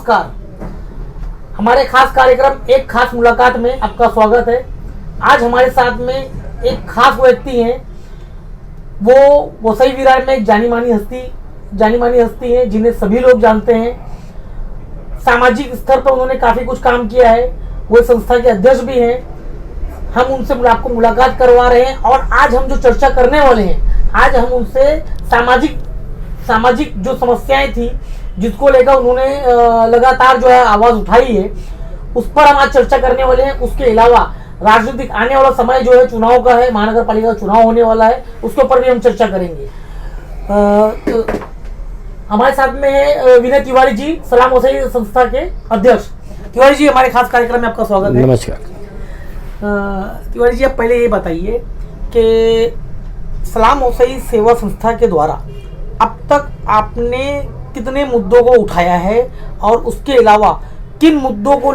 नमस्कार। हमारे खास कार्यक्रम एक खास मुलाकात में आपका स्वागत है। आज हमारे साथ में एक खास व्यक्ति हैं। वो वसई विरार में एक जानी मानी हस्ती है जिन्हें सभी लोग जानते हैं। सामाजिक स्तर पर उन्होंने काफ़ी कुछ काम किया है। वो संस्था के अध्यक्ष भी हैं। हम उनसे आपको मुलाकात करवा रहे हैं और आज हम जो चर्चा करने वाले हैं, आज हम उनसे सामाजिक जो समस्याएं थी जिसको लेकर उन्होंने लगातार जो है आवाज़ उठाई है, उस पर हम आज चर्चा करने वाले हैं। उसके अलावा राजनीतिक आने वाला समय जो है चुनाव का है, महानगर पालिका का चुनाव होने वाला है, उसके ऊपर भी हम चर्चा करेंगे। हमारे साथ में है विनय तिवारी जी, सलाम वसई संस्था के अध्यक्ष। तिवारी जी, हमारे खास कार्यक्रम में आपका स्वागत है। नमस्कार। तिवारी जी, आप पहले ये बताइए कि सलाम वसई सेवा संस्था के द्वारा अब तक आपने कितने मुद्दों को उठाया है और उसके अलावा किन मुद्दों को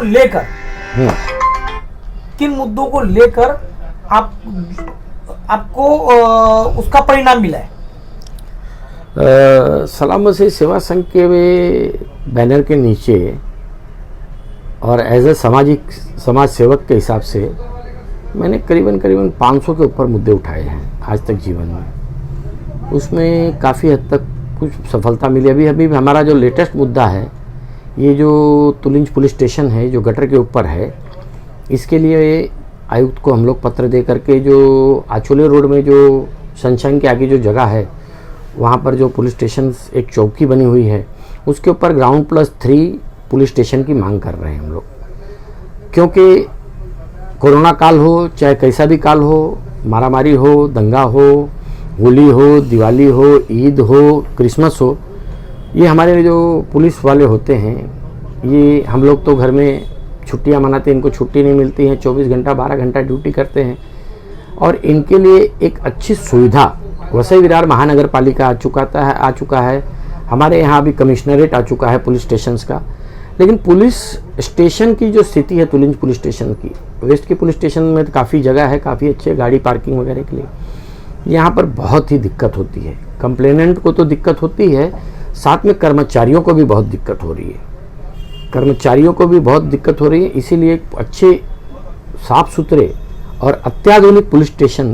लेकर आपको उसका परिणाम मिला है? सलाम वसई सेवा संघ के बैनर के नीचे और एज ए समाज सेवक के हिसाब से मैंने करीबन 500 के ऊपर मुद्दे उठाए हैं आज तक जीवन में। उसमें काफ़ी हद तक कुछ सफलता मिली। अभी हमारा जो लेटेस्ट मुद्दा है, ये जो तुलिंज पुलिस स्टेशन है जो गटर के ऊपर है, इसके लिए आयुक्त को हम लोग पत्र दे करके जो आचोले रोड में जो सनशाइन के आगे जो जगह है वहाँ पर जो पुलिस स्टेशन एक चौकी बनी हुई है, उसके ऊपर ग्राउंड+3 पुलिस स्टेशन की मांग कर रहे हैं हम लोग। क्योंकि कोरोना काल हो चाहे कैसा भी काल हो, मारामारी हो, दंगा हो, होली हो, दिवाली हो, ईद हो, क्रिसमस हो, ये हमारे जो पुलिस वाले होते हैं, ये हम लोग तो घर में छुट्टियां मनाते हैं, इनको छुट्टी नहीं मिलती है, 24 घंटा 12 घंटा ड्यूटी करते हैं। और इनके लिए एक अच्छी सुविधा वसई विरार महानगर पालिका आ चुका है। हमारे यहाँ अभी कमिश्नरेट आ चुका है पुलिस स्टेशन का। लेकिन पुलिस स्टेशन की जो स्थिति है तुलिंज पुलिस स्टेशन की, वेस्ट के पुलिस स्टेशन में तो काफ़ी जगह है, काफ़ी अच्छे गाड़ी पार्किंग वगैरह के लिए। यहाँ पर बहुत ही दिक्कत होती है। कंप्लेनेंट को तो दिक्कत होती है, साथ में कर्मचारियों को भी बहुत दिक्कत हो रही है। इसीलिए अच्छे साफ सुथरे और अत्याधुनिक पुलिस स्टेशन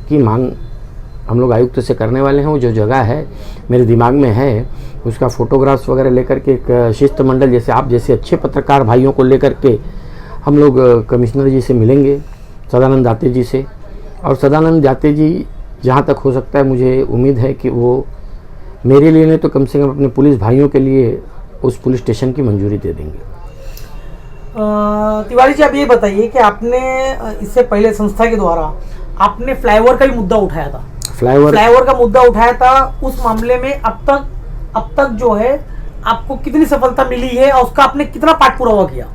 की मांग हम लोग आयुक्त से करने वाले हैं। वो जो जगह है मेरे दिमाग में है, उसका फोटोग्राफ्स वगैरह लेकर के एक शिष्टमंडल जैसे आप जैसे अच्छे पत्रकार भाइयों को लेकर के हम लोग कमिश्नर जी से मिलेंगे, सदानंद दाते जी से। और सदानंद दाते जी जहाँ तक हो सकता है, मुझे उम्मीद है कि वो मेरे लिए नहीं तो कम से कम अपने पुलिस भाइयों के लिए उस पुलिस स्टेशन की मंजूरी दे देंगे। तिवारी जी, आप ये बताइए कि आपने इससे पहले संस्था के द्वारा आपने फ्लाईओवर का भी मुद्दा उठाया था। फ्लाईओवर का मुद्दा उठाया था। उस मामले में अब तक जो है आपको कितनी सफलता मिली है और उसका आपने कितना पाठपुरावा किया?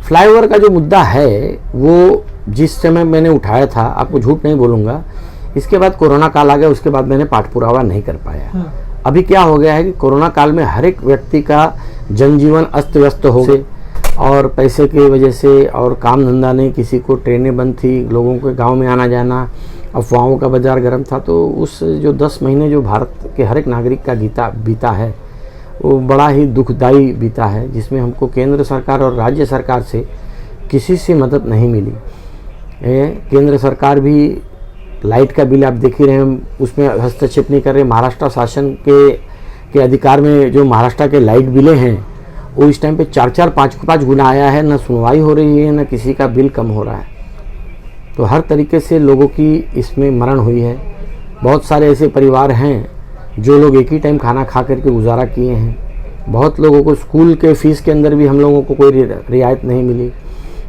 फ्लाईओवर का जो मुद्दा है वो जिस समय मैंने उठाया था, आपको झूठ नहीं बोलूँगा, इसके बाद कोरोना काल आ गया, उसके बाद मैंने पाठपुरावा नहीं कर पाया। अभी क्या हो गया है कि कोरोना काल में हर एक व्यक्ति का जनजीवन अस्त व्यस्त हो गए और पैसे की वजह से और काम धंधा नहीं, किसी को ट्रेनें बंद थी, लोगों के गांव में आना जाना, अफवाहों का बाजार गर्म था। तो उस जो 10 महीने जो भारत के हर एक नागरिक का बीता है, वो बड़ा ही दुखदायी बीता है, जिसमें हमको केंद्र सरकार और राज्य सरकार से किसी से मदद नहीं मिली। केंद्र सरकार भी लाइट का बिल आप देख ही रहे हैं, उसमें हस्तक्षेप नहीं कर रहे। महाराष्ट्र शासन के अधिकार में जो महाराष्ट्र के लाइट बिलें हैं, वो इस टाइम पे 4-4, 5-5 गुना आया है। न सुनवाई हो रही है, न किसी का बिल कम हो रहा है। तो हर तरीके से लोगों की इसमें मरण हुई है। बहुत सारे ऐसे परिवार हैं जो लोग एक ही टाइम खाना खा करके गुजारा किए हैं। बहुत लोगों को स्कूल के फीस के अंदर भी हम लोगों को कोई रियायत नहीं मिली,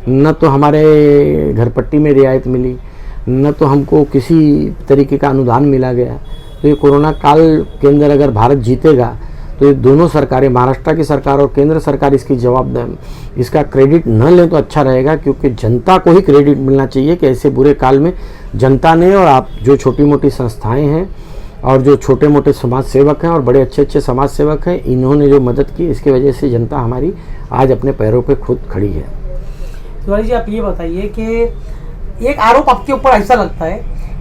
न तो हमारे घर पट्टी में रियायत मिली, न तो हमको किसी तरीके का अनुदान मिला गया। तो ये कोरोना काल के अंदर अगर भारत जीतेगा तो ये दोनों सरकारें, महाराष्ट्र की सरकार और केंद्र सरकार, इसका क्रेडिट न लें तो अच्छा रहेगा। क्योंकि जनता को ही क्रेडिट मिलना चाहिए कि ऐसे बुरे काल में जनता ने और आप जो छोटी मोटी संस्थाएं हैं और जो छोटे मोटे समाज सेवक हैं और बड़े अच्छे समाज सेवक हैं, इन्होंने जो मदद की, इसकी वजह से जनता हमारी आज अपने पैरों पे खुद खड़ी है। तिवारी जी, आप ये बताइए कि एक आरोप आपके ऊपर ऐसा लगता है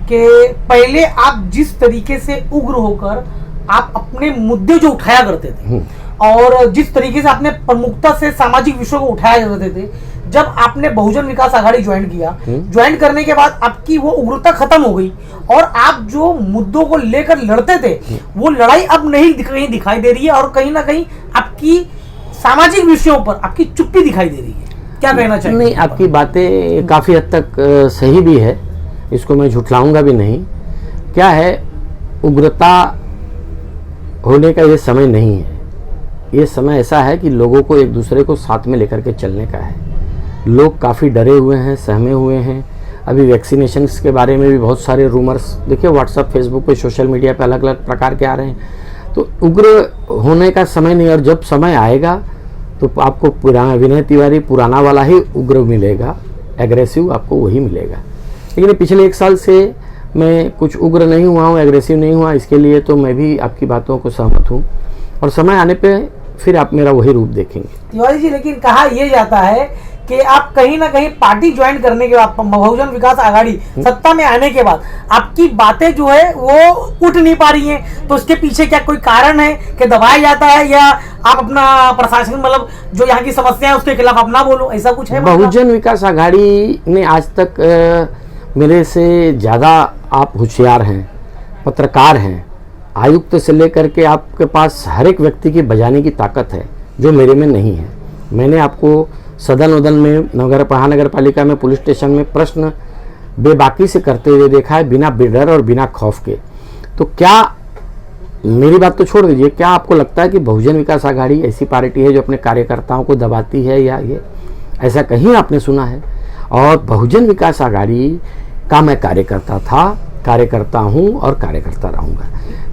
कि पहले आप जिस तरीके से उग्र होकर आप अपने मुद्दे जो उठाया करते थे, और जिस तरीके से आपने प्रमुखता से सामाजिक विषयों को उठाया करते थे, जब आपने बहुजन विकास आघाड़ी ज्वाइन किया, ज्वाइन करने के बाद आपकी वो उग्रता खत्म हो गई और आप जो मुद्दों को लेकर लड़ते थे वो लड़ाई अब नहीं कहीं दिखाई दे रही है और कहीं ना कहीं आपकी सामाजिक विषयों पर आपकी चुप्पी दिखाई दे रही है। क्या कहना चाहिए? नहीं, आपकी बातें काफ़ी हद तक सही भी है, इसको मैं झुठलाऊंगा भी नहीं। क्या है, उग्रता होने का ये समय नहीं है। ये समय ऐसा है कि लोगों को एक दूसरे को साथ में लेकर के चलने का है। लोग काफ़ी डरे हुए हैं, सहमे हुए हैं। अभी वैक्सीनेशन के बारे में भी बहुत सारे रूमर्स देखिए व्हाट्सएप, फेसबुक पे, सोशल मीडिया पे अलग अलग प्रकार के आ रहे हैं। तो उग्र होने का समय नहीं, और जब समय आएगा तो आपको पुराना विनय तिवारी पुराना वाला ही उग्र मिलेगा, एग्रेसिव आपको वही मिलेगा। लेकिन पिछले 1 साल से मैं कुछ उग्र नहीं हुआ हूँ, एग्रेसिव नहीं हुआ, इसके लिए तो मैं भी आपकी बातों को सहमत हूँ और समय आने पे फिर आप मेरा वही रूप देखेंगे। तिवारी जी, लेकिन कहा यह जाता है कि आप कहीं ना कहीं पार्टी ज्वाइन करने के बाद, बहुजन विकास आघाड़ी सत्ता में आने के बाद आपकी बातें जो है वो उठ नहीं पा रही हैं, तो उसके पीछे क्या कोई कारण है कि दबाया जाता है या आप अपना प्रशासन मतलब जो यहाँ की समस्या है उसके खिलाफ अपना बोलो, ऐसा कुछ है? बहुजन विकास आघाड़ी ने आज तक मेरे से ज़्यादा आप होशियार हैं, पत्रकार हैं, आयुक्त से लेकर के आपके पास हर एक व्यक्ति की बजाने की ताकत है जो मेरे में नहीं है। मैंने आपको सदन उदन में, महानगर पालिका में, पुलिस स्टेशन में प्रश्न बेबाकी से करते हुए देखा है, बिना डर और बिना खौफ के। तो क्या, मेरी बात तो छोड़ दीजिए, क्या आपको लगता है कि बहुजन विकास आघाड़ी ऐसी पार्टी है जो अपने कार्यकर्ताओं को दबाती है, या ये ऐसा कहीं आपने सुना है? और बहुजन विकास आघाड़ी का मैं कार्यकर्ता था, कार्यकर्ता हूँ और कार्यकर्ता रहूँगा।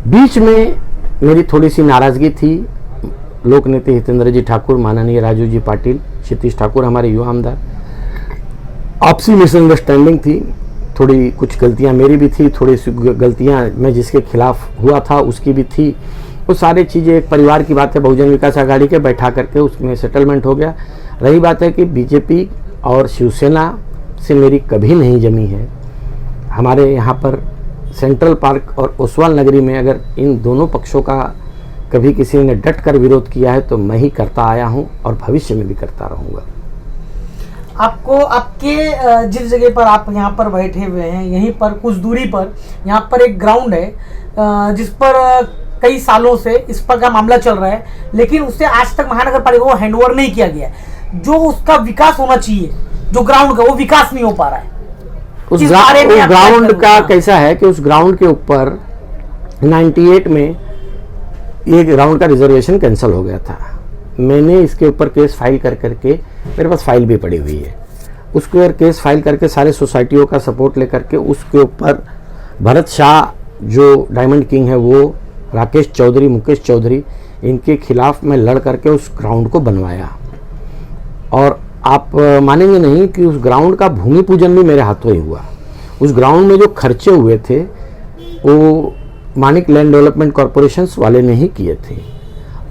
बीच में मेरी थोड़ी सी नाराज़गी थी, लोक नेता हितेंद्र जी ठाकुर, माननीय राजू जी पाटिल, क्षितिज ठाकुर हमारे युवा आमदार, आपसी मिसअंडरस्टैंडिंग थी, थोड़ी कुछ गलतियां मेरी भी थी, थोड़ी सी गलतियां मैं जिसके खिलाफ हुआ था उसकी भी थी। वो सारी चीज़ें एक परिवार की बात है, बहुजन विकास आघाड़ी के बैठा करके उसमें सेटलमेंट हो गया। रही बात है कि बीजेपी और शिवसेना से मेरी कभी नहीं जमी है। हमारे यहाँ पर सेंट्रल पार्क और ओसवाल नगरी में अगर इन दोनों पक्षों का कभी किसी ने डट कर विरोध किया है तो मैं ही करता आया हूं और भविष्य में भी करता रहूंगा। आपको आपके जिस जगह पर आप यहाँ पर बैठे हुए हैं, यहीं पर कुछ दूरी पर यहाँ पर एक ग्राउंड है जिस पर कई सालों से इस पर का मामला चल रहा है, लेकिन उससे आज तक महानगर पालिका को हैंडओवर नहीं किया गया है। जो उसका विकास होना चाहिए, जो ग्राउंड का, वो विकास नहीं हो पा रहा है। उस ग्राउंड का कैसा है कि उस ग्राउंड के ऊपर 98 में ये ग्राउंड का रिजर्वेशन कैंसिल हो गया था। मैंने इसके ऊपर केस फाइल कर करके, मेरे पास फाइल भी पड़ी हुई है, उसके ऊपर केस फाइल करके सारे सोसाइटियों का सपोर्ट लेकर के उसके ऊपर भरत शाह जो डायमंड किंग है, वो राकेश चौधरी, मुकेश चौधरी, इनके खिलाफ मैं लड़ करके उस ग्राउंड को बनवाया। और आप मानेंगे नहीं कि उस ग्राउंड का भूमि पूजन भी मेरे हाथों ही हुआ। उस ग्राउंड में जो खर्चे हुए थे वो मानिक लैंड डेवलपमेंट कॉरपोरेशंस वाले ने ही किए थे।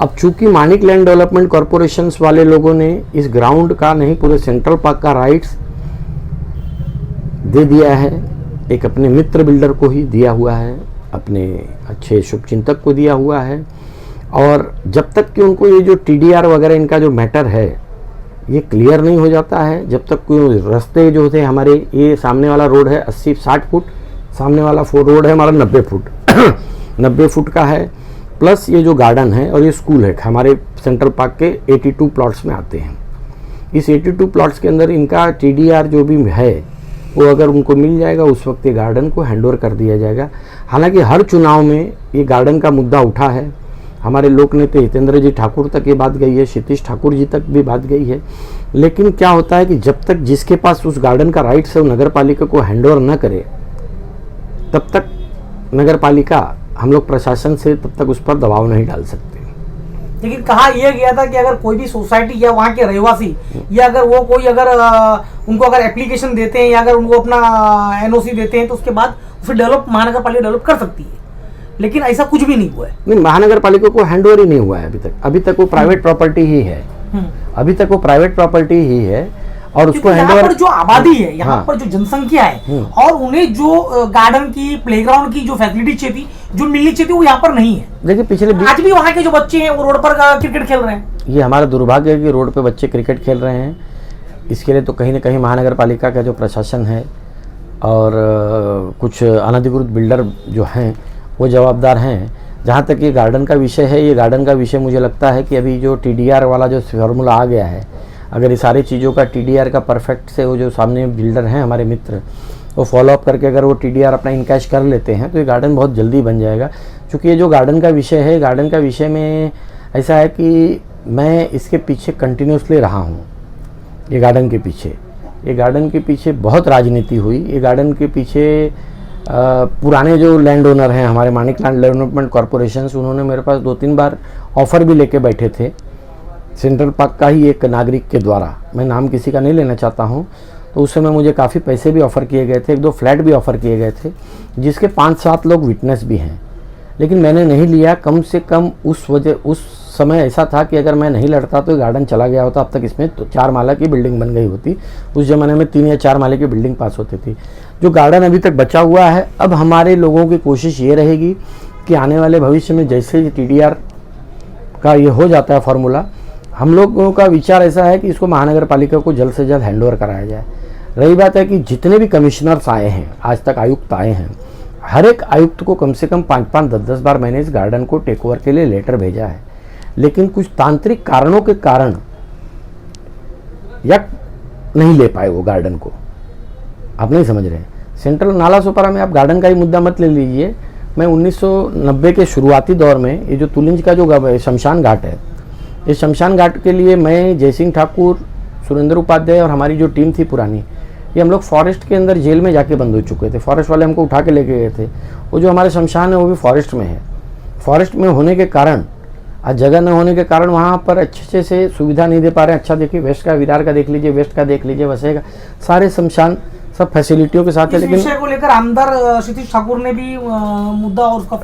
अब चूंकि मानिक लैंड डेवलपमेंट कॉरपोरेशंस वाले लोगों ने इस ग्राउंड का नहीं, पूरे सेंट्रल पार्क का राइट्स दे दिया है, एक अपने मित्र बिल्डर को ही दिया हुआ है, अपने अच्छे शुभचिंतक को दिया हुआ है। और जब तक कि उनको ये जो TDR वगैरह इनका जो मैटर है ये क्लियर नहीं हो जाता है, जब तक कोई रास्ते जो थे हमारे, ये सामने वाला रोड है 80-60 फुट, सामने वाला रोड है हमारा 90 फुट 90 फुट का है, प्लस ये जो गार्डन है और ये स्कूल है, हमारे सेंट्रल पार्क के 82 प्लॉट्स में आते हैं। इस 82 प्लॉट्स के अंदर इनका TDR जो भी है वो अगर उनको मिल जाएगा उस वक्त ये गार्डन को हैंडओवर कर दिया जाएगा। हालांकि हर चुनाव में ये गार्डन का मुद्दा उठा है, हमारे लोक नेता हितेंद्र जी ठाकुर तक ये बात गई है, क्षितिज ठाकुर जी तक भी बात गई है। लेकिन क्या होता है कि जब तक जिसके पास उस गार्डन का राइट्स है वो नगर पालिका को हैंडओवर न करे, तब तक नगर पालिका, हम लोग प्रशासन से तब तक उस पर दबाव नहीं डाल सकते। लेकिन कहा यह गया था कि अगर कोई भी सोसाइटी या वहाँ के रहवासी या अगर वो कोई अगर उनको अगर एप्लीकेशन देते हैं या अगर उनको अपना NOC देते हैं तो उसके बाद उसे महानगर पालिका डेवलप कर सकती है, लेकिन ऐसा कुछ भी नहीं हुआ है। नहीं, महानगर पालिका को हैंडओवर ही नहीं हुआ है अभी तक। अभी तक वो प्राइवेट प्रॉपर्टी ही है, अभी तक वो प्राइवेट प्रॉपर्टी ही है। और उसको यहाँ हैंडओवर पर जो आबादी है, यहाँ हाँ। पर जो जनसंख्या है और उन्हें जो गार्डन की, प्लेग्राउंड की जो फैसिलिटी चाहिए थी, जो मिलनी चाहिए थी, वो यहाँ पर नहीं है। देखिए पिछले आज भी वहाँ के जो बच्चे हैं वो रोड पर क्रिकेट खेल रहे हैं। ये हमारा दुर्भाग्य है कि रोड पे बच्चे क्रिकेट खेल रहे हैं। इसके लिए तो कहीं ना कहीं महानगर पालिका का जो प्रशासन है और कुछ अनधिकृत बिल्डर जो हैं वो जवाबदार हैं। जहाँ तक ये गार्डन का विषय है, ये गार्डन का विषय मुझे लगता है कि अभी जो TDR वाला जो फार्मूला आ गया है, अगर ये सारी चीज़ों का TDR का परफेक्ट से वो जो सामने बिल्डर हैं हमारे मित्र, वो फॉलोअप करके अगर वो TDR अपना इनकैश कर लेते हैं तो ये गार्डन बहुत जल्दी बन जाएगा। क्योंकि ये जो गार्डन का विषय है, गार्डन का विषय में ऐसा है कि मैं इसके पीछे कंटिन्यूसली रहा हूँ। ये गार्डन के पीछे बहुत राजनीति हुई। ये गार्डन के पीछे पुराने जो लैंड ओनर हैं हमारे मानिक लैंड डेवलपमेंट कॉरपोरेशन, उन्होंने मेरे पास 2-3 बार ऑफ़र भी लेके बैठे थे सेंट्रल पार्क का ही एक नागरिक के द्वारा। मैं नाम किसी का नहीं लेना चाहता हूँ। तो उस समय मुझे काफ़ी पैसे भी ऑफ़र किए गए थे, 1-2 फ्लैट भी ऑफ़र किए गए थे, जिसके 5-7 लोग विटनेस भी हैं। लेकिन मैंने नहीं लिया। कम से कम उस समय ऐसा था कि अगर मैं नहीं लड़ता तो गार्डन चला गया होता। अब तक इसमें तो 4 माला की बिल्डिंग बन गई होती। उस ज़माने में 3 या 4 माले की बिल्डिंग पास होती थी। जो गार्डन अभी तक बचा हुआ है, अब हमारे लोगों की कोशिश ये रहेगी कि आने वाले भविष्य में जैसे ही TDR का ये हो जाता है फार्मूला, हम लोगों का विचार ऐसा है कि इसको महानगर पालिका को जल्द से जल्द हैंडओवर कराया जाए। रही बात है कि जितने भी कमिश्नर्स आए हैं, आज तक आयुक्त आए हैं, हर एक आयुक्त को कम से कम 5-5, 10-10 बार मैंने इस गार्डन को टेक ओवर के लिए लेटर भेजा है। लेकिन कुछ तांत्रिक कारणों के कारण या नहीं ले पाए वो गार्डन को। आप नहीं समझ रहे हैं। सेंट्रल नाला सोपारा में आप गार्डन का ही मुद्दा मत ले लीजिए। मैं 1990 के शुरुआती दौर में ये जो तुलिंज का जो शमशान घाट है, इस शमशान घाट के लिए मैं, जयसिंह ठाकुर, सुरेंद्र उपाध्याय और हमारी जो टीम थी पुरानी, ये हम लोग फॉरेस्ट के अंदर जेल में जाके बंद हो चुके थे। फॉरेस्ट वाले हमको उठा के लेके गए थे। वो जो हमारे शमशान है वो भी फॉरेस्ट में है। फॉरेस्ट में होने के कारण, आज जगह न होने के कारण वहाँ पर अच्छे से सुविधा नहीं दे पा रहे हैं। अच्छा देखिए, वेस्ट का, विरार का देख लीजिए, वेस्ट का देख लीजिए, वसई का, सारे शमशान सब फैसिलिटियों के साथ है। लेकिन विषय को लेकर आमदार क्षितिज ठाकुर ने भी मुद्दा और उसका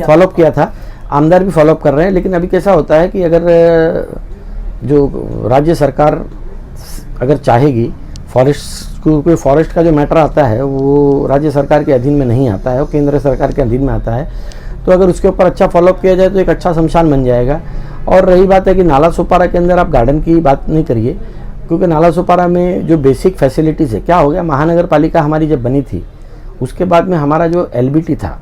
फॉलोअप किया था। आमदार भी फॉलोअप कर रहे हैं। लेकिन अभी कैसा होता है कि अगर जो राज्य सरकार अगर चाहेगी, फॉरेस्ट का जो मैटर आता है वो राज्य सरकार के अधीन में नहीं आता है, वो केंद्र सरकार के अधीन में आता है। तो अगर उसके ऊपर अच्छा फॉलोअप किया जाए तो एक अच्छा शमशान बन जाएगा। और रही बात है कि नाला सोपारा के अंदर आप गार्डन की बात नहीं करिए, क्योंकि नाला सोपारा में जो बेसिक फैसिलिटीज़ है, क्या हो गया, महानगर पालिका हमारी जब बनी थी उसके बाद में हमारा जो LBT था,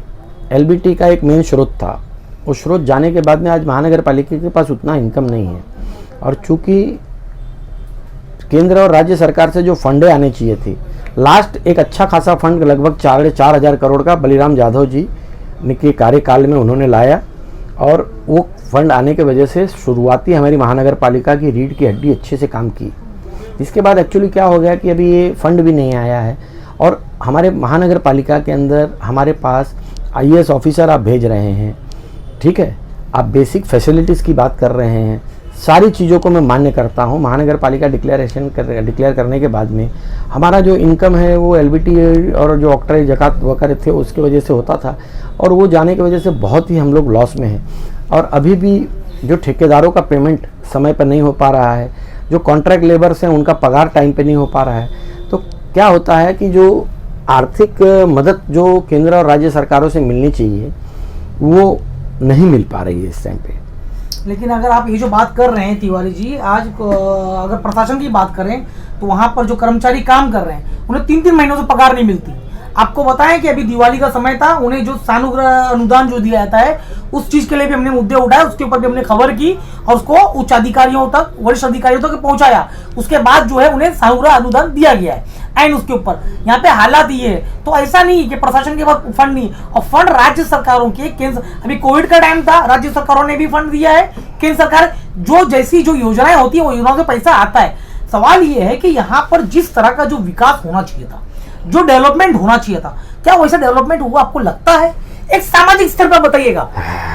LBT का एक मेन स्रोत था। वो स्रोत जाने के बाद में आज महानगर पालिका के पास उतना इनकम नहीं है। और चूँकि केंद्र और राज्य सरकार से जो फंडे आने चाहिए थी, लास्ट एक अच्छा खासा फंड लगभग 4,500 करोड़ का बलिराम यादव जी के कार्यकाल में उन्होंने लाया। और वो फंड आने की वजह से शुरुआती हमारी महानगर पालिका की रीढ़ की हड्डी अच्छे से काम की। इसके बाद एक्चुअली क्या हो गया कि अभी ये फंड भी नहीं आया है। और हमारे महानगर पालिका के अंदर हमारे पास IAS ऑफिसर आप भेज रहे हैं, ठीक है, आप बेसिक फैसिलिटीज़ की बात कर रहे हैं, सारी चीज़ों को मैं मान्य करता हूँ। महानगर पालिका डिक्लेयर करने के बाद में हमारा जो इनकम है वो LBT और जो ऑक्ट्राइज जकात वगैरह थे उसकी वजह से होता था, और वो जाने की वजह से बहुत ही हम लोग लॉस में हैं। और अभी भी जो ठेकेदारों का पेमेंट समय पर नहीं हो पा रहा है, जो कॉन्ट्रैक्ट लेबर्स हैं उनका पगार टाइम पे नहीं हो पा रहा है। तो क्या होता है कि जो आर्थिक मदद जो केंद्र और राज्य सरकारों से मिलनी चाहिए वो नहीं मिल पा रही है इस टाइम पे। लेकिन अगर आप ये जो बात कर रहे हैं तिवारी जी, आज अगर प्रशासन की बात करें तो वहां पर जो कर्मचारी काम कर रहे हैं उन्हें 3-3 महीनों से पगार नहीं मिलती। आपको बताएं कि अभी दिवाली का समय था, उन्हें जो सानुग्रह अनुदान जो दिया जाता है उस चीज के लिए भी हमने मुद्दे उठाए, उसके ऊपर भी हमने खबर की और उसको उच्च अधिकारियों तक, वरिष्ठ अधिकारियों तक पहुंचाया। उसके बाद जो है उन्हें सानुग्रह अनुदान दिया गया है। एंड उसके ऊपर यहाँ पे हालात ये है, तो ऐसा नहीं कि प्रशासन के पास फंड नहीं, और फंड राज्य सरकारों के, केंद्र, अभी कोविड का टाइम था, राज्य सरकारों ने भी फंड दिया है। केंद्र सरकार जो जैसी जो योजनाएं होती है वो योजनाओं से पैसा आता है। सवाल ये है कि यहाँ पर जिस तरह का जो विकास होना चाहिए था, जो डेवलपमेंट होना चाहिए था, क्या वैसा डेवलपमेंट हुआ आपको लगता है? एक सामाजिक स्तर पर बताइएगा,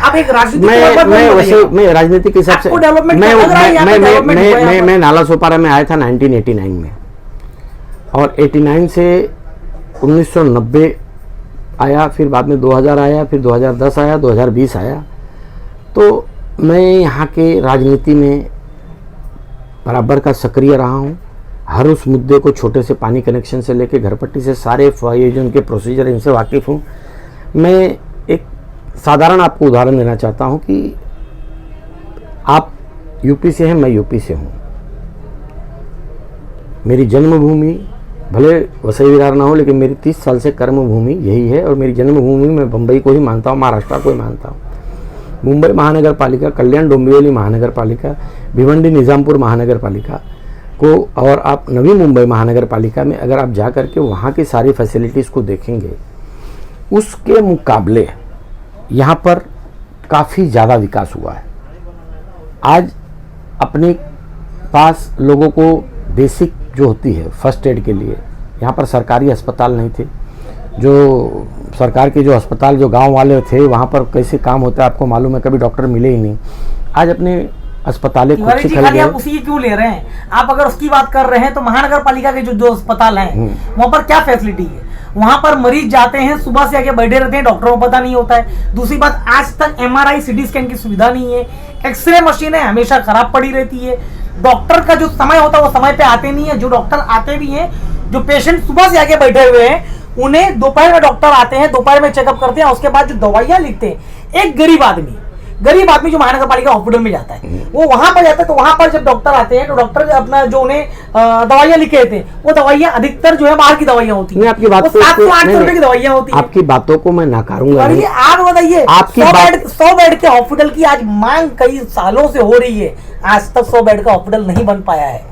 आप एक राजनीतिक मैं राजनीति के हिसाब से मैं नाला सोपारा में आया था 1989 में, और 89 से 1990 आया, फिर बाद में 2000 आया, फिर 2010 आया, 2020 आया। तो मैं यहाँ के राजनीति में बराबर का सक्रिय रहा हूँ। हर उस मुद्दे को, छोटे से पानी कनेक्शन से लेके घर पट्टी से सारे ये जो उनके प्रोसीजर, इनसे वाकिफ़ हूँ। मैं एक साधारण आपको उदाहरण देना चाहता हूँ कि आप यूपी से हैं, मैं यूपी से हूँ। मेरी जन्मभूमि भले वसई विरार ना हो, लेकिन मेरी 30 साल से कर्मभूमि यही है। और मेरी जन्मभूमि मैं बम्बई को ही मानता हूँ, महाराष्ट्र को ही मानता हूँ। मुंबई महानगर पालिका, कल्याण डोंबिवली महानगर पालिका, भिवंडी निज़ामपुर महानगर पालिका को, और आप नवी मुंबई महानगर पालिका में अगर आप जा करके वहाँ की सारी फैसिलिटीज़ को देखेंगे, उसके मुकाबले यहाँ पर काफ़ी ज़्यादा विकास हुआ है। आज अपने पास लोगों को बेसिक जो होती है फर्स्ट एड के लिए, यहाँ पर सरकारी अस्पताल नहीं थे। जो सरकार के जो अस्पताल जो गांव वाले थे, वहाँ पर कैसे काम होता है आपको मालूम है, कभी डॉक्टर मिले ही नहीं। आज अपने अस्पतालें खुद से खाली आप उसी की क्यों ले रहे हैं? आप अगर उसकी बात कर रहे हैं तो महानगर पालिका के जो अस्पताल हैं वहाँ पर क्या फैसिलिटी है? वहां पर मरीज जाते हैं, सुबह से आके बैठे रहते हैं, डॉक्टरों को पता नहीं होता है। दूसरी बात, आज तक MRI CT स्कैन की सुविधा नहीं है। एक्सरे मशीनें हमेशा खराब पड़ी रहती है। डॉक्टर का जो समय होता है वो समय पे आते नहीं है। जो डॉक्टर आते भी हैं, जो पेशेंट सुबह से आके बैठे हुए हैं, उन्हें दोपहर में डॉक्टर आते हैं, दोपहर में चेकअप करते हैं, उसके बाद जो दवाइयां लिखते हैं। एक गरीब आदमी जो महानगर पालिका हॉस्पिटल में जाता है, वो वहां पर जाता है, तो वहां पर जब डॉक्टर आते हैं तो डॉक्टर अपना जो उन्हें दवाइयां लिखे देते हैं, वो दवाइयां अधिकतर जो है बाहर की दवाइयां होती हैं। आपकी बात 700-800 रुपए की दवाइयां होती है। आपकी बातों को मैं नकारूंगा। आप बताइए, 100 बेड के हॉस्पिटल की आज मांग कई सालों से हो रही है, आज तक 100 बेड का हॉस्पिटल नहीं बन पाया है।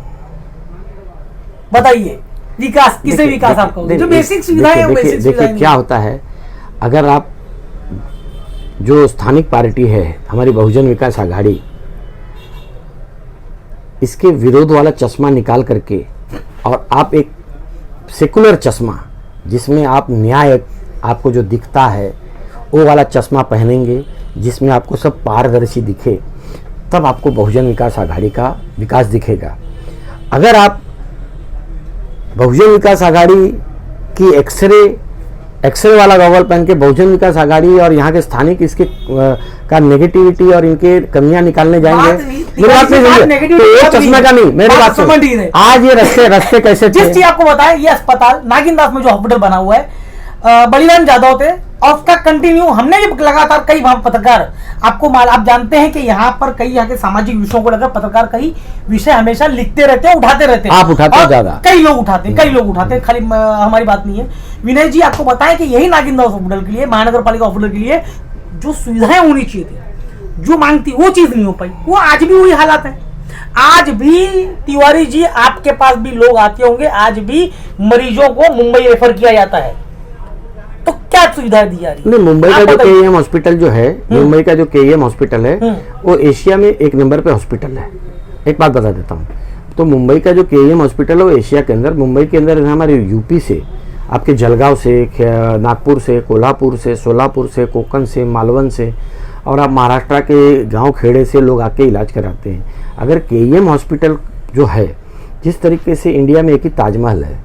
बताइए, विकास किसे विकास आपको? जो बेसिक सुविधाएं हैं, बेसिक सुविधाएं क्या होता है, अगर आप जो स्थानिक पार्टी है हमारी बहुजन विकास आघाड़ी, इसके विरोध वाला चश्मा निकाल करके और आप एक सेकुलर चश्मा, जिसमें आप न्याय आपको जो दिखता है वो वाला चश्मा पहनेंगे, जिसमें आपको सब पारदर्शी दिखे, तब आपको बहुजन विकास आघाड़ी का विकास दिखेगा। अगर आप बहुजन विकास आघाड़ी की एक्सरे वाला गॉगल पहन के बहुजन विकास आघाड़ी और यहाँ के स्थानिक इसके का नेगेटिविटी और इनके कमियां निकालने जाएंगे, मेरी बात नहीं सुनिए, तो एक चश्मे का नहीं, मेरी बात सुनिए। आज ये रास्ते कैसे थे? जिस चीज आपको बताया, ये अस्पताल नागिनदास में जो हॉस्पिटल बना हुआ है, बलिराम जाधव थे, और उसका कंटिन्यू हमने भी लगातार कई पत्रकार, आप जानते हैं कि यहाँ पर कई यहाँ के सामाजिक विषयों को लेकर पत्रकार कई विषय हमेशा लिखते रहते हैं, उठाते रहते हैं। आप उठाते हैं ज्यादा, कई लोग उठाते हैं, खाली हमारी बात नहीं है। विनय जी, आपको बताएं कि यही नागिनदास हॉस्पिटल के लिए, महानगर पालिका हॉस्पिटल के लिए जो सुविधाएं होनी चाहिए थी, जो मांग थी, वो चीज नहीं हो पाई। वो आज भी वही हालात है। आज भी तिवारी जी, आपके पास भी लोग आते होंगे, आज भी मरीजों को मुंबई रेफर किया जाता है, तो क्या सुविधाएं दी जा रही है? नहीं, मुंबई का जो KEM हॉस्पिटल जो है, मुंबई का जो KEM हॉस्पिटल है, वो एशिया में 1 नंबर पे हॉस्पिटल है। एक बात बता देता हूँ, तो मुंबई का जो KEM हॉस्पिटल है वो एशिया के अंदर, मुंबई के अंदर हमारे यूपी से, आपके जलगांव से, नागपुर से, कोल्हापुर से, सोलापुर से, कोकण से, मालवण से, और आप महाराष्ट्र के गांव खेड़े से लोग आके इलाज कराते हैं। अगर KEM हॉस्पिटल जो है, जिस तरीके से इंडिया में एक ही ताजमहल है,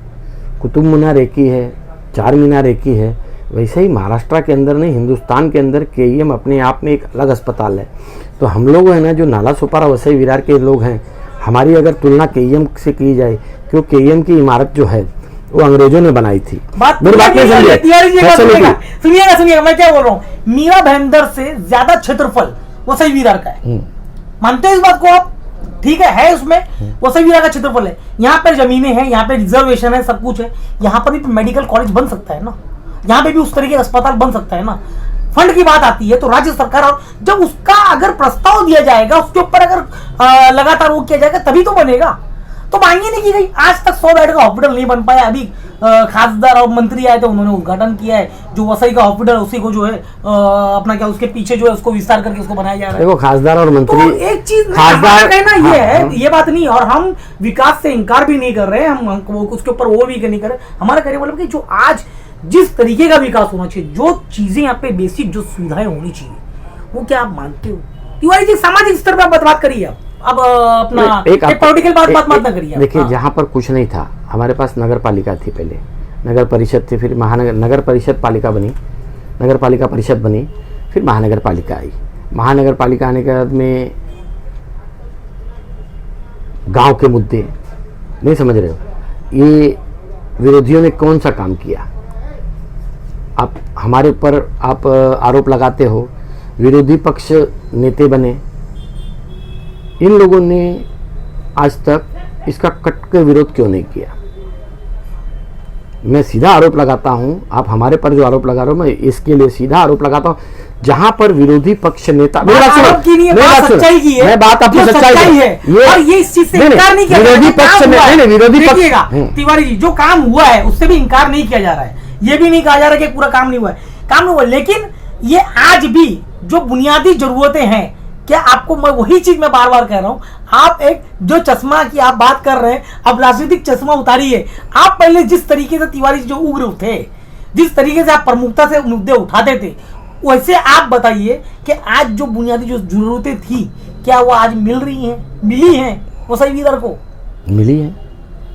कुतुब मीनार एक ही है, 4 मीनार एक ही है, वैसे ही महाराष्ट्र के अंदर नहीं, हिंदुस्तान के अंदर KEM अपने आप में एक अलग अस्पताल है। तो हम लोग है ना, जो नाला सोपारा वसई विरार के लोग हैं, हमारी अगर तुलना KEM से की जाए, क्योंकि KEM की इमारत जो है वो अंग्रेजों ने बनाई थी। मेरी बात नहीं सुनिएगा, मैं क्या बोल रहा हूँ, मीरा भाईंदर से ज्यादा क्षेत्रफल वसई विरार का है। मानते हैं इस बात को आप? ठीक है उसमें वसई विरार का क्षेत्रफल है, यहाँ पे जमीनें हैं, यहाँ पे रिजर्वेशन है, सब कुछ है। यहाँ पर भी मेडिकल कॉलेज बन सकता है ना, यहाँ पे भी उस तरीके का अस्पताल बन सकता है ना। फंड की बात आती है तो राज्य सरकार, और जब उसका अगर प्रस्ताव दिया जाएगा, उसके ऊपर अगर लगातार वो किया जाएगा, तभी तो बनेगा। तो मांगी नहीं की गई, आज तक 100 बेड का हॉस्पिटल नहीं बन पाया। अभी खासदार और मंत्री आए थे, उन्होंने उद्घाटन किया है, जो वसई का हॉस्पिटल उसी को जो है अपना क्या उसके पीछे जो है उसको विस्तार करके उसको बनाया जा रहा है। देखो, खासदार और मंत्री, तो एक चीज कहना ये है, ये बात नहीं, और हम विकास से इनकार भी नहीं कर रहे, हम उसके ऊपर वो भी नहीं कर रहे। हमारा कहने मतलब कि जो आज जिस तरीके का विकास होना चाहिए, जो चीजें यहाँ पे बेसिक जो सुविधाएं होनी चाहिए, वो क्या आप मानते हो? तिवारी जी, सामाजिक स्तर पर आप बात करिए, अब अपना एक पॉलिटिकल बात मत ना करिए। देखिए, जहाँ पर कुछ नहीं था, हमारे पास नगर पालिका थी, पहले नगर परिषद थी, फिर नगर परिषद पालिका बनी, नगर पालिका परिषद बनी, फिर महानगर पालिका आई। महानगर पालिका आने के बाद में गांव के मुद्दे नहीं समझ रहे हो, ये विरोधियों ने कौन सा काम किया? आप हमारे ऊपर आप आरोप लगाते हो, विरोधी पक्ष नेता बने, इन लोगों ने आज तक इसका कट के विरोध क्यों नहीं किया? मैं सीधा आरोप लगाता हूं, आप हमारे पर जो आरोप लगा रहे हो, मैं इसके लिए सीधा आरोप लगाता हूं, जहां पर विरोधी पक्ष नेता मैं बात आपकी सच्चाई है और ये इस चीज से इनकार नहीं किया, विरोधी पक्ष में विरोधी पक्ष तिवारी जी जो काम हुआ है उससे भी इनकार नहीं किया जा रहा है, ये भी नहीं कहा जा रहा कि पूरा काम नहीं हुआ है, काम नहीं हुआ, लेकिन ये आज भी जो बुनियादी जरूरतें हैं, क्या आपको मैं वही चीज मैं बार बार कह रहा हूं, आप एक जो चश्मा की आप बात कर रहे हैं, अब राजनीतिक चश्मा उतारिए। आप पहले जिस तरीके से तिवारी जो उग्र थे, जिस तरीके से आप प्रमुखता से मुद्दे उठाते थे, वैसे आप बताइए कि आज जो बुनियादी जो जरूरतें थी, क्या वो आज मिल रही हैं? मिली हैं वसई वीरर को? मिली है,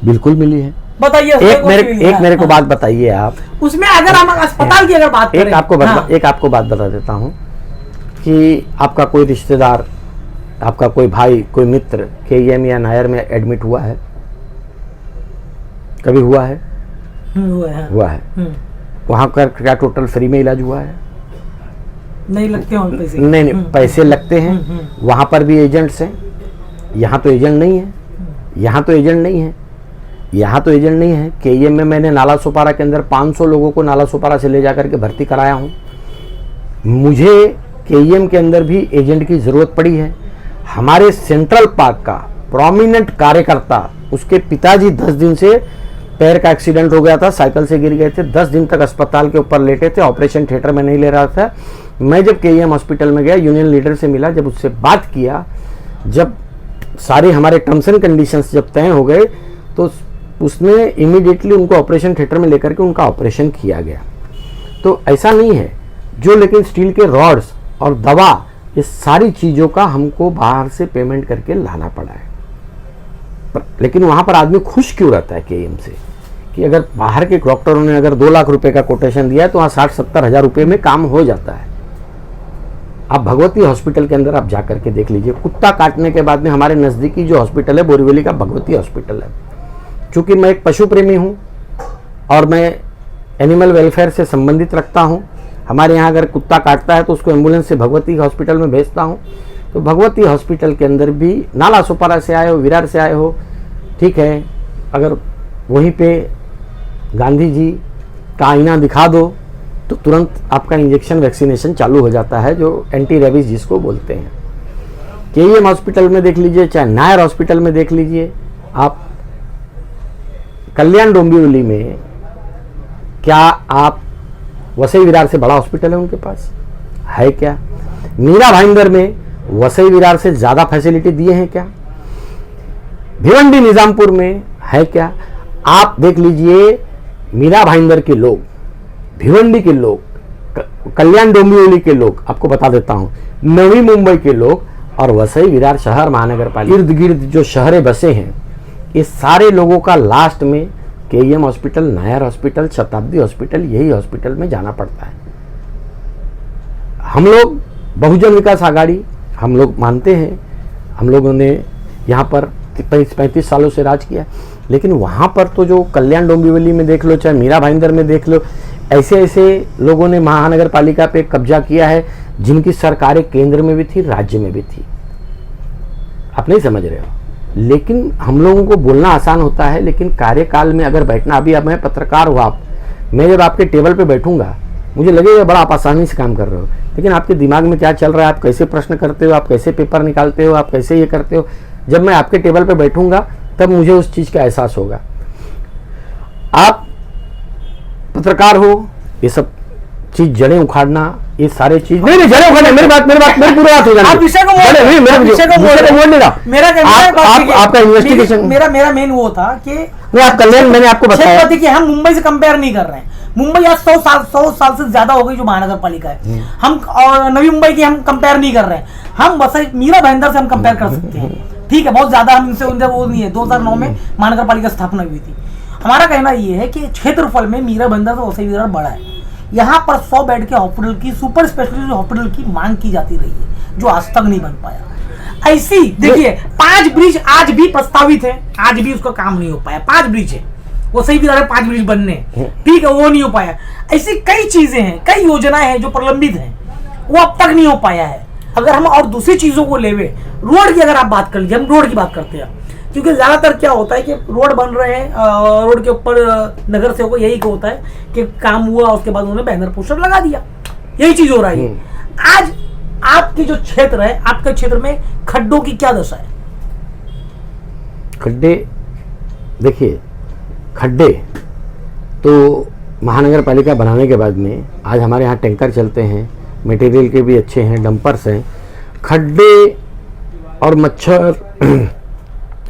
बिल्कुल मिली है। बताइए एक मेरे को बात बताइए आप उसमें, अगर हम अस्पताल की अगर बात करें, एक आपको बात बता देता हूं कि आपका कोई रिश्तेदार, आपका कोई भाई, कोई मित्र KEM या नायर में एडमिट हुआ है? कभी हुआ है? हुआ है। वहां का क्या टोटल फ्री में इलाज हुआ है? नहीं लगते हैं पैसे। नहीं, पैसे लगते हैं। वहां पर भी एजेंट्स हैं, यहाँ तो एजेंट नहीं है, यहाँ तो एजेंट नहीं है, यहाँ तो एजेंट नहीं है। KEM में मैंने नाला सोपारा के अंदर 500 लोगों को नाला सोपारा से ले जाकर के भर्ती कराया हूँ। मुझे KEM के अंदर भी एजेंट की जरूरत पड़ी है। हमारे सेंट्रल पार्क का प्रोमिनेंट कार्यकर्ता, उसके पिताजी 10 दिन से पैर का एक्सीडेंट हो गया था, साइकिल से गिर गए थे, 10 दिन तक अस्पताल के ऊपर लेटे थे, ऑपरेशन थिएटर में नहीं ले रहा था। मैं जब KEM हॉस्पिटल में गया, यूनियन लीडर से मिला, जब उससे बात किया, जब सारे हमारे टर्म्स एंड कंडीशंस जब तय हो गए, तो उसने इमीडिएटली उनको ऑपरेशन थिएटर में लेकर के उनका ऑपरेशन किया गया। तो ऐसा नहीं है जो, लेकिन स्टील के रॉड्स और दवा, ये सारी चीज़ों का हमको बाहर से पेमेंट करके लाना पड़ा है। लेकिन वहाँ पर आदमी खुश क्यों रहता है KEM से, कि अगर बाहर के डॉक्टरों ने अगर 2 लाख रुपए का कोटेशन दिया है तो वहाँ 60-70 हज़ार रुपये में काम हो जाता है। आप भगवती हॉस्पिटल के अंदर आप जा करके देख लीजिए, कुत्ता काटने के बाद में हमारे नज़दीकी जो हॉस्पिटल है बोरीवली का भगवती हॉस्पिटल है। चूँकि मैं एक पशु प्रेमी हूँ और मैं एनिमल वेलफेयर से संबंधित रखता हूँ, हमारे यहाँ अगर कुत्ता काटता है तो उसको एम्बुलेंस से भगवती हॉस्पिटल में भेजता हूँ। तो भगवती हॉस्पिटल के अंदर भी नाला सोपारा से आए हो, विरार से आए हो, ठीक है, अगर वहीं पे गांधी जी का आईना दिखा दो तो तुरंत आपका इंजेक्शन वैक्सीनेशन चालू हो जाता है, जो एंटी रेबीज जिसको बोलते हैं। KEM हॉस्पिटल में देख लीजिए, चाहे नायर हॉस्पिटल में देख लीजिए, आप कल्याण डोंबिवली में, क्या आप वसई विरार से बड़ा हॉस्पिटल है उनके पास? है क्या? मीरा भाईंदर में वसई विरार से ज्यादा फैसिलिटी दिए हैं क्या? भिवंडी निजामपुर में है क्या? आप देख लीजिए, मीरा भाईंदर के लोग, भिवंडी के लोग, कल्याण डोंबिवली के लोग, आपको बता देता हूं, नवी मुंबई के लोग और वसई विरार शहर महानगर पालिका इर्द गिर्द जो शहरें बसे हैं, ये सारे लोगों का लास्ट में KEM हॉस्पिटल, नायर हॉस्पिटल, शताब्दी हॉस्पिटल, यही हॉस्पिटल में जाना पड़ता है। हम लोग बहुजन विकास आघाड़ी, हम लोग मानते हैं, हम लोगों ने यहाँ पर 35 सालों से राज किया, लेकिन वहाँ पर तो जो कल्याण डोंबिवली में देख लो, चाहे मीरा भाईंदर में देख लो, ऐसे ऐसे लोगों ने महानगर पालिका पे कब्जा किया है जिनकी सरकारें केंद्र में भी थी, राज्य में भी थी। आप नहीं समझ रहे हो। लेकिन हम लोगों को बोलना आसान होता है, लेकिन कार्यकाल में अगर बैठना, अभी अब मैं पत्रकार हूँ, आप, मैं जब आपके टेबल पे बैठूंगा मुझे लगेगा बड़ा आप आसानी से काम कर रहे हो, लेकिन आपके दिमाग में क्या चल रहा है, आप कैसे प्रश्न करते हो, आप कैसे पेपर निकालते हो, आप कैसे ये करते हो, जब मैं आपके टेबल पे बैठूंगा तब मुझे उस चीज़ का एहसास होगा। आप पत्रकार हो, ये सब चीज जड़ें उखाड़ना, ये सारे चीज नहीं जड़ें उखाड़ना, मेरी पूरी बात हो जाए। आप विषय को मोड़ नहीं रहा। मेरा आपका इन्वेस्टिगेशन, मेरा मेन वो था कि आप कल्याण, मैंने आपको बताया कि हम मुंबई से कंपेयर नहीं कर रहे हैं। मुंबई आज 100 साल से ज्यादा हो गई जो महानगर पालिका है, हम और नवी मुंबई की हम कंपेयर नहीं कर रहे हैं। हम बस मीरा भाईंदर से हम कंपेयर कर सकते हैं, ठीक है, बहुत ज्यादा हम इनसे वो नहीं है। 2009 में महानगर पालिका स्थापना हुई थी। हमारा कहना ये है कि क्षेत्रफल में मीरा भाईंदर से वसई विरार बड़ा है। यहाँ पर 100 बेड के हॉस्पिटल की, सुपर स्पेशलिटी हॉस्पिटल की मांग की जाती रही है, जो आज तक नहीं बन पाया। ऐसी देखिए 5 ब्रिज आज भी प्रस्तावित है, आज भी उसका काम नहीं हो पाया। 5 ब्रिज है, वो सही विरार में 5 ब्रिज बनने, ठीक है, वो नहीं हो पाया। ऐसी कई चीजें हैं, कई योजनाएं हैं जो प्रलंबित हैं, वो अब तक नहीं हो पाया है। अगर हम और दूसरी चीजों को लेवे, रोड की अगर आप बात कर लीजिए, हम रोड की बात करते हैं, क्योंकि ज्यादातर क्या होता है कि रोड बन रहे हैं, रोड के ऊपर नगर सेवकों यही होता है कि काम हुआ, उसके बाद उन्होंने बैनर पोस्टर लगा दिया, यही चीज हो रही है। आज आपकी जो क्षेत्र है, आपके क्षेत्र में खड्डों की क्या दशा है? खड्डे, देखिए खड्डे तो महानगर पालिका बनाने के बाद में आज हमारे यहाँ टैंकर चलते हैं, मटेरियल के भी अच्छे हैं, डंपर्स हैं। खड्डे और मच्छर,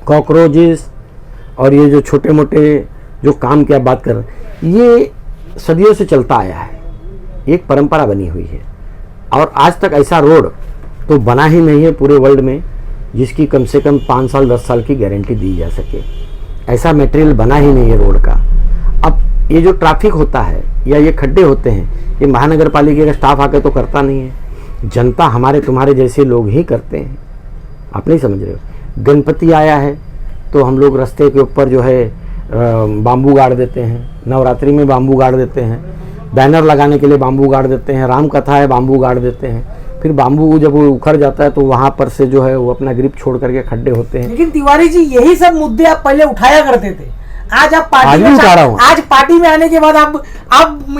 कॉकरोचेस और ये जो छोटे मोटे जो काम की आप बात कर रहे हैं, ये सदियों से चलता आया है, एक परंपरा बनी हुई है। और आज तक ऐसा रोड तो बना ही नहीं है पूरे वर्ल्ड में जिसकी कम से कम 5 साल 10 साल की गारंटी दी जा सके। ऐसा मटेरियल बना ही नहीं है रोड का। अब ये जो ट्रैफिक होता है या ये खड्डे होते हैं, ये महानगर पालिका का स्टाफ आके तो करता नहीं है, जनता हमारे तुम्हारे जैसे लोग ही करते हैं। आप नहीं समझ रहे हो। गणपति आया है तो हम लोग रास्ते के ऊपर जो है बाम्बू गाड़ देते हैं, नवरात्रि में बाम्बू गाड़ देते हैं, बैनर लगाने के लिए बाम्बू गाड़ देते हैं, राम कथा है बाम्बू गाड़ देते हैं। फिर बाम्बू जब वो उखड़ जाता है तो वहां पर से जो है वो अपना ग्रिप छोड़ करके खड्डे होते हैं। लेकिन तिवारी जी, यही सब मुद्दे आप पहले उठाया करते थे, आज आप आज भी उठा रहा हूं। आज पार्टी में आने के बाद आप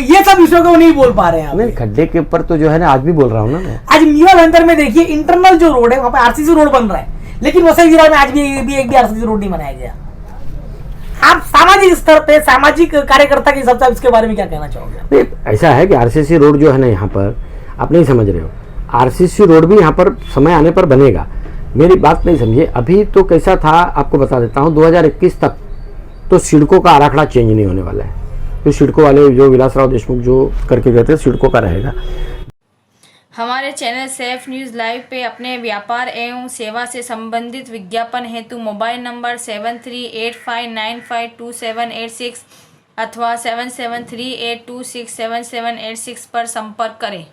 ये सब विषयों को नहीं बोल पा रहे हैं। नहीं, खड्डे के ऊपर तो जो है ना आज भी बोल रहा हूँ ना मैं। आज मीरा भयंकर में देखिए, इंटरनल जो रोड है वहां पे आरसीसी रोड बन रहा है, लेकिन वसई विरार में आज भी एक भी आरसीसी रोड नहीं बनाया गया। आप सामाजिक स्तर पे, सामाजिक कार्यकर्ता के हिसाब से इसके बारे में क्या कहना चाहोगे? ऐसा है कि आरसीसी रोड जो है ना यहाँ पर, आप नहीं समझ रहे हो, आरसीसी रोड भी यहाँ पर समय आने पर बनेगा। मेरी बात नहीं समझे। अभी तो कैसा था आपको बता देता हूँ, 2021 तक तो सिडको का आराखड़ा चेंज नहीं होने वाला है। तो सिडको वाले जो विलासराव देशमुख जो करके गए थे, सिडको का रहेगा। हमारे चैनल सेफ न्यूज़ लाइव पे अपने व्यापार एवं सेवा से संबंधित विज्ञापन हेतु मोबाइल नंबर 7385952786 अथवा 7738267786 पर संपर्क करें।